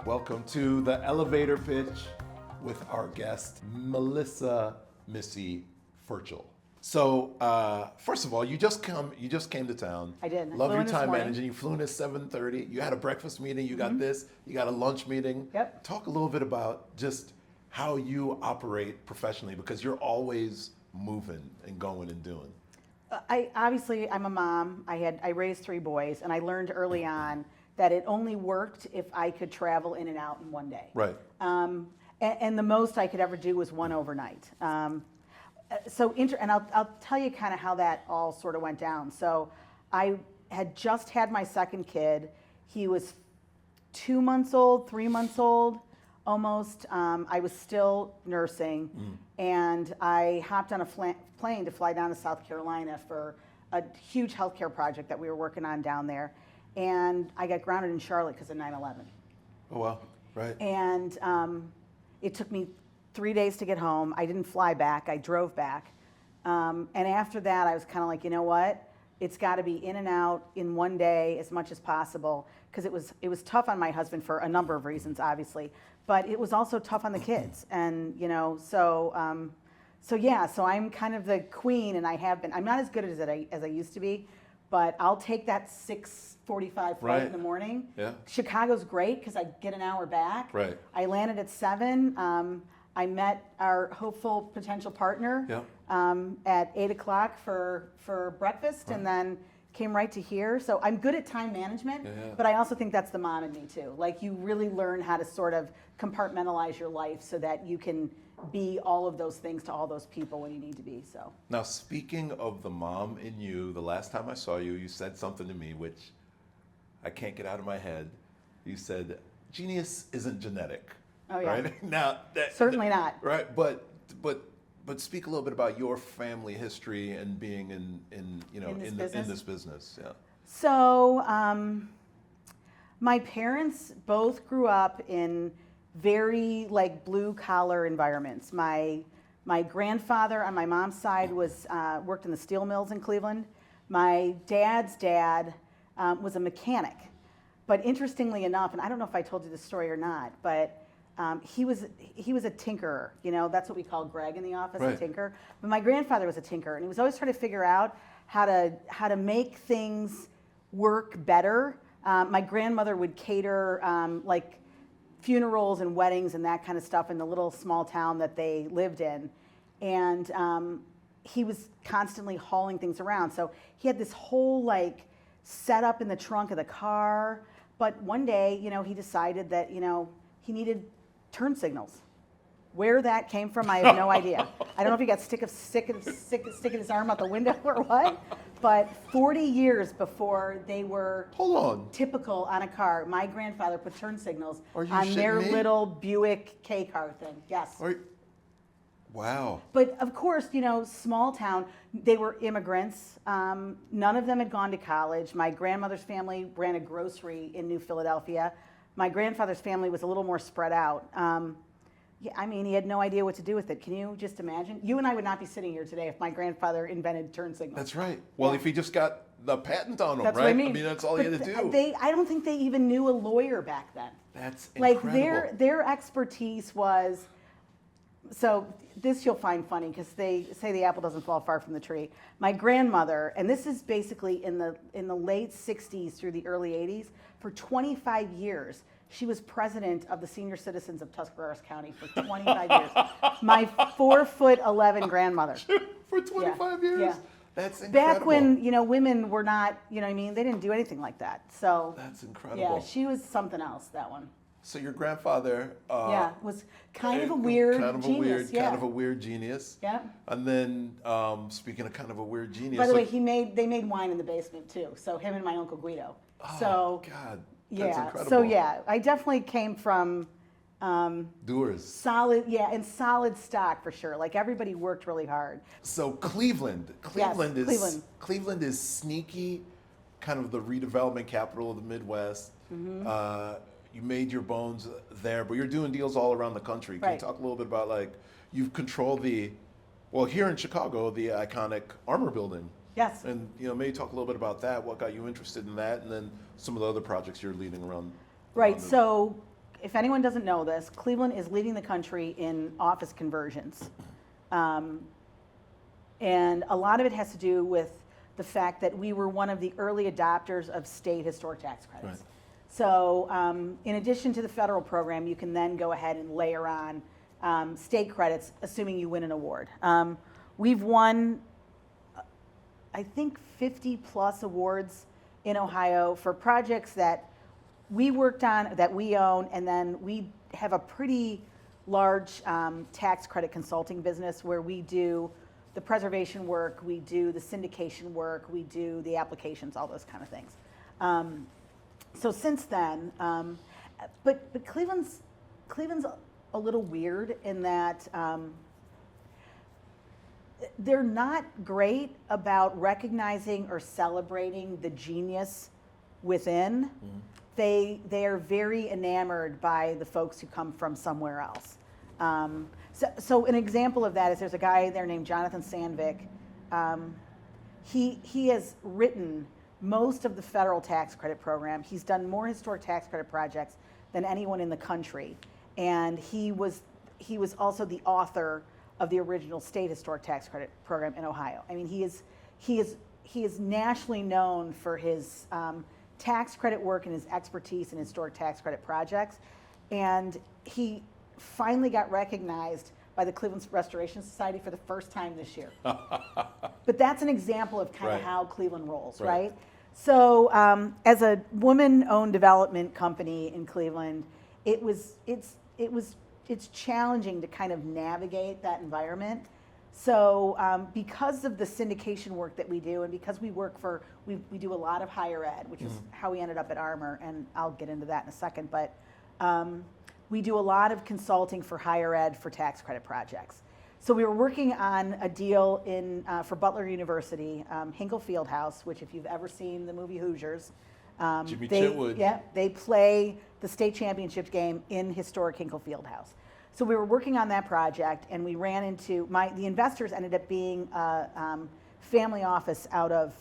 Welcome to the elevator pitch with our guest, Missy Ferchill. So, first of all, you just came to town. I did. Love Flew your in this time morning. managing. You flew in at 7:30. You had a breakfast meeting. You got this. You got a lunch meeting. Yep. Talk a little bit about just how you operate professionally, because you're always moving and going and doing. I'm a mom. I raised 3 boys, and I learned early on that it only worked if I could travel in and out in one day. Right. And the most I could ever do was one overnight. And I'll tell you kind of how that all sort of went down. So I had just had my second kid. He was 2 months old, 3 months old, almost. I was still nursing, and I hopped on a plane to fly down to South Carolina for a huge healthcare project that we were working on down there. And I got grounded in Charlotte because of 9/11. Oh, wow. Right. And it took me 3 days to get home. I didn't fly back. I drove back. And after that, I was kind of like, you know what? It's got to be in and out in one day as much as possible, because it was tough on my husband for a number of reasons, obviously, but it was also tough on the kids. And so I'm kind of the queen, and I have been. I'm not as good as I used to be, but I'll take that 6:45 flight in the morning. Yeah. Chicago's great because I get an hour back. Right. I landed at 7. I met our hopeful potential partner at 8 o'clock for breakfast, and then came right to here. So I'm good at time management, but I also think that's the mom in me too. Like, you really learn how to sort of compartmentalize your life so that you can be all of those things to all those people when you need to be. So Now, speaking of the mom in you, the last time I saw you, you said something to me which I can't get out of my head. You said, genius isn't genetic. Oh, yeah. Right? Now, Certainly not. Right, but speak a little bit about your family history and being in this business. Yeah. So my parents both grew up in very blue collar environments. My grandfather on my mom's side worked in the steel mills in Cleveland. My dad's dad was a mechanic, but interestingly enough, and I don't know if I told you this story or not, but he was a tinkerer. That's what we call Greg in the office, a tinker. But my grandfather was a tinker, and he was always trying to figure out how to make things work better. My grandmother would cater funerals and weddings and that kind of stuff in the little small town that they lived in, and he was constantly hauling things around. So he had this whole setup in the trunk of the car. But one day, he decided that he needed turn signals. Where that came from, I have no idea. I don't know if he got sticking his arm out the window or what, but 40 years before they were typical on a car, my grandfather put turn signals on their little Buick K car thing. Yes. Wow. But of course, small town, they were immigrants. None of them had gone to college. My grandmother's family ran a grocery in New Philadelphia. My grandfather's family was a little more spread out. He had no idea what to do with it. Can you just imagine? You and I would not be sitting here today if my grandfather invented turn signals. That's right. Well, if he just got the patent on them, that's right? What I mean. That's all he had to do. I don't think they even knew a lawyer back then. That's incredible. Their expertise was, so this you'll find funny because they say the apple doesn't fall far from the tree. My grandmother, and this is basically in the late 60s through the early 80s, for 25 years, she was president of the senior citizens of Tuscarawas County for 25 years. My 4'11" grandmother. For 25 years? Yeah. That's incredible. Back when women were not, they didn't do anything like that. So that's incredible. Yeah, she was something else, that one. So your grandfather was kind of a weird genius. Kind of a weird genius. Yeah. And then speaking of kind of a weird genius. By the way, they made wine in the basement too. So him and my Uncle Guido. Oh, God. That's incredible. So I definitely came from doers. Solid stock for sure. Everybody worked really hard. So Cleveland is sneaky, kind of the redevelopment capital of the Midwest. Mm-hmm. You made your bones there, but you're doing deals all around the country. Can you talk a little bit about you've controlled here in Chicago, the iconic Armour Building. Yes. And maybe talk a little bit about that. What got you interested in that, and then some of the other projects you're leading around. Right. So if anyone doesn't know this, Cleveland is leading the country in office conversions. And a lot of it has to do with the fact that we were one of the early adopters of state historic tax credits. Right. So in addition to the federal program, you can then go ahead and layer on state credits, assuming you win an award. We've won, I think, 50 plus awards in Ohio for projects that we worked on, that we own, and then we have a pretty large tax credit consulting business where we do the preservation work, we do the syndication work, we do the applications, all those kind of things. So since then, but Cleveland's a little weird in that they're not great about recognizing or celebrating the genius within. Mm-hmm. They are very enamored by the folks who come from somewhere else. So an example of that is there's a guy there named Jonathan Sandvik. He has written most of the federal tax credit program. He's done more historic tax credit projects than anyone in the country. And he was also the author of the original state historic tax credit program in Ohio. I mean, he is nationally known for his tax credit work and his expertise in historic tax credit projects. And he finally got recognized by the Cleveland Restoration Society for the first time this year. But that's an example of kind of how Cleveland rolls, right? So as a woman-owned development company in Cleveland, it's challenging to kind of navigate that environment. So because of the syndication work that we do, and because we do a lot of higher ed, which is how we ended up at Armour, and I'll get into that in a second, but we do a lot of consulting for higher ed for tax credit projects. So we were working on a deal for Butler University, Hinkle Fieldhouse, which if you've ever seen the movie Hoosiers, Jimmy Chitwood. Yeah, they play the state championship game in historic Hinkle Fieldhouse. So we were working on that project, and we ran into the investors ended up being a family office out of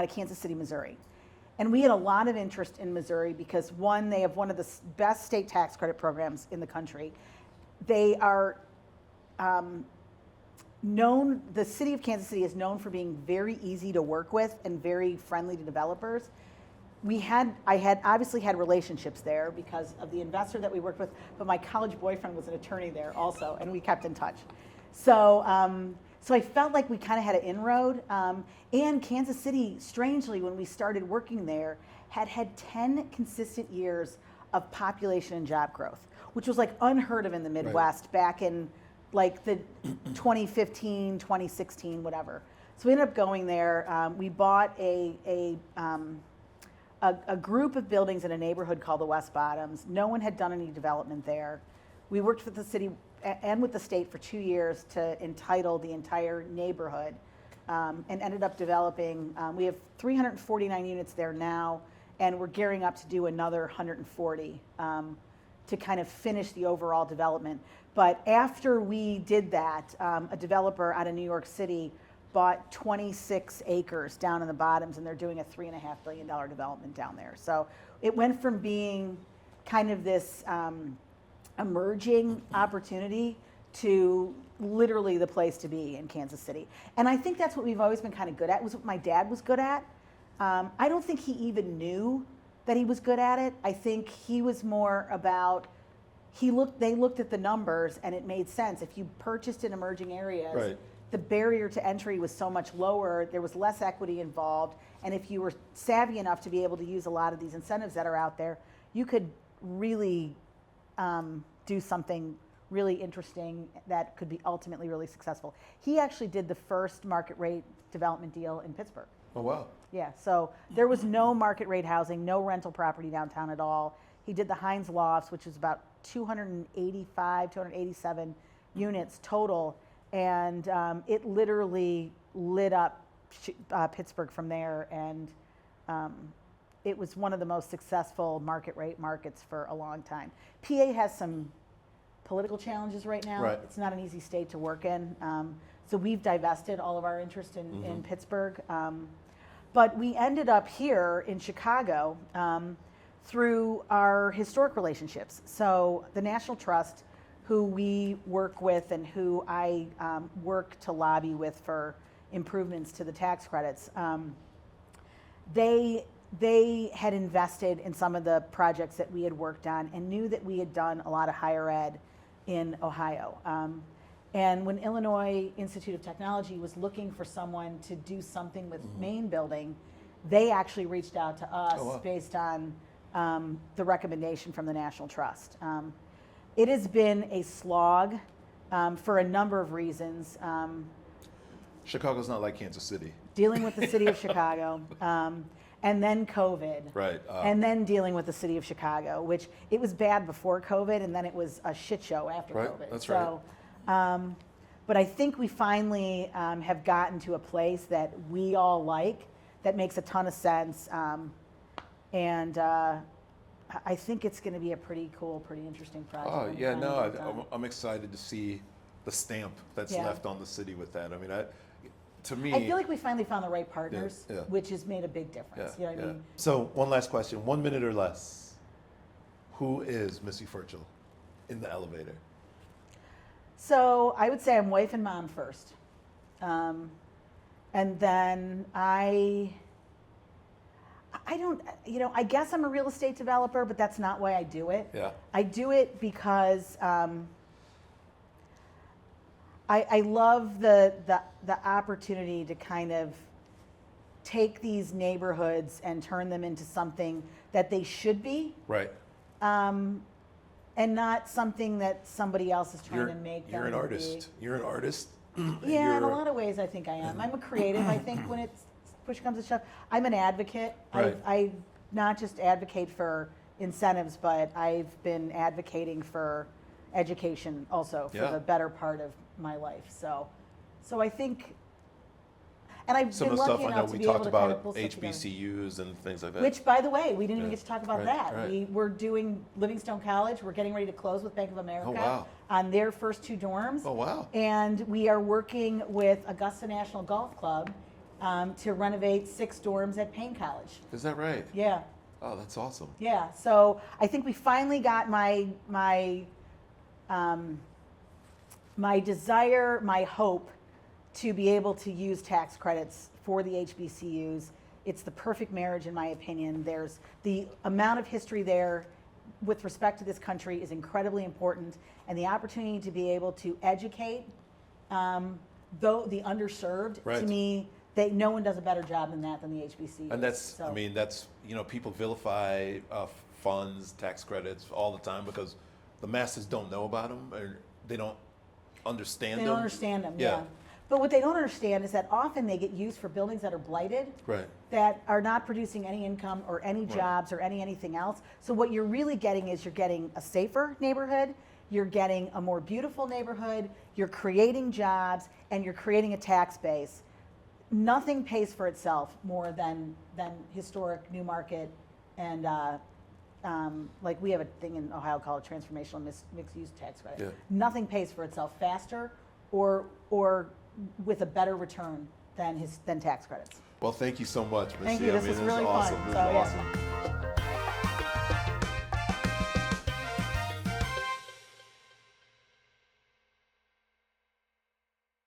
Kansas City, Missouri. And we had a lot of interest in Missouri because, one, they have one of the best state tax credit programs in the country. They are known, the city of Kansas City is known for being very easy to work with and very friendly to developers. I had obviously had relationships there because of the investor that we worked with, but my college boyfriend was an attorney there also, and we kept in touch. So I felt like we kind of had an inroad. And Kansas City, strangely, when we started working there, had 10 consistent years of population and job growth, which was like unheard of in the Midwest back in like the 2015, 2016, whatever. So we ended up going there. We bought a group of buildings in a neighborhood called the West Bottoms. No one had done any development there. We worked with the city and with the state for 2 years to entitle the entire neighborhood, and ended up developing. We have 349 units there now, and we're gearing up to do another 140 to kind of finish the overall development. But after we did that, a developer out of New York City bought 26 acres down in the Bottoms, and they're doing a $3.5 billion development down there. So it went from being kind of this emerging opportunity to literally the place to be in Kansas City. And I think that's what we've always been kind of good at. It was what my dad was good at. I don't think he even knew that he was good at it. I think he was more about, they looked at the numbers and it made sense. If you purchased in emerging areas, the barrier to entry was so much lower, there was less equity involved, and if you were savvy enough to be able to use a lot of these incentives that are out there, you could really do something really interesting that could be ultimately really successful. He actually did the first market rate development deal in Pittsburgh. Oh, wow. Yeah, so there was no market rate housing, no rental property downtown at all. He did the Heinz Lofts, which is about 287 units total, and it literally lit up Pittsburgh from there, and it was one of the most successful market rate markets for a long time. PA has some political challenges right now. Right. It's not an easy state to work in. So we've divested all of our interest in Pittsburgh. But we ended up here in Chicago through our historic relationships. So the National Trust, who we work with and who I work to lobby with for improvements to the tax credits, they had invested in some of the projects that we had worked on and knew that we had done a lot of higher ed in Ohio. And when Illinois Institute of Technology was looking for someone to do something with Main Building, they actually reached out to us based on the recommendation from the National Trust. It has been a slog for a number of reasons. Chicago's not like Kansas City. Dealing with the city of Chicago, and then COVID, right? And then dealing with the city of Chicago, which it was bad before COVID, and then it was a shit show after COVID. That's so, right. But I think we finally have gotten to a place that we all like, that makes a ton of sense, and I think it's going to be a pretty cool, pretty interesting project. Oh yeah, no, I'm excited to see the stamp that's left on the city with that. I mean, to me, I feel like we finally found the right partners, which has made a big difference. You know what I mean? So one last question, 1 minute or less. Who is Missy Ferchill in the elevator? So I would say I'm wife and mom first. And then I don't, I guess I'm a real estate developer, but that's not why I do it. Yeah. I do it because I love the opportunity to kind of take these neighborhoods and turn them into something that they should be. Right. And not something that somebody else is trying to make them You're an artist. You're an artist. Yeah, in a lot of ways I think I am. I'm a creative. I think when it's push comes to shove, I'm an advocate. Right. I not just advocate for incentives, but I've been advocating for education also for the better part of my life. So I think, and I've some been of the lucky stuff I know enough to we be able talked to kind of about pull stuff together. HBCUs and things like that. Which, by the way, we didn't even get to talk about that. Right. We're doing Livingstone College. We're getting ready to close with Bank of America on their first 2 dorms. Oh, wow. And we are working with Augusta National Golf Club to renovate 6 dorms at Payne College. Is that right? Yeah. Oh, that's awesome. Yeah. So I think we finally got my desire, my hope to be able to use tax credits for the HBCUs. It's the perfect marriage, in my opinion. There's the amount of history there with respect to this country is incredibly important, and the opportunity to be able to educate though the underserved, to me, no one does a better job than that than the HBCUs. And that's, I mean, that's, people vilify funds, tax credits all the time because the masses don't know about them, or they don't understand them. They don't understand them, yeah. But what they don't understand is that often they get used for buildings that are blighted, that are not producing any income or any jobs or anything else. So what you're really getting is you're getting a safer neighborhood, you're getting a more beautiful neighborhood, you're creating jobs, and you're creating a tax base. Nothing pays for itself more than historic New Market and like we have a thing in Ohio called transformational mixed-use tax credit. Yeah. Nothing pays for itself faster or with a better return than tax credits. Well, thank you so much, Missy. Thank you. This was really awesome. fun. This is awesome.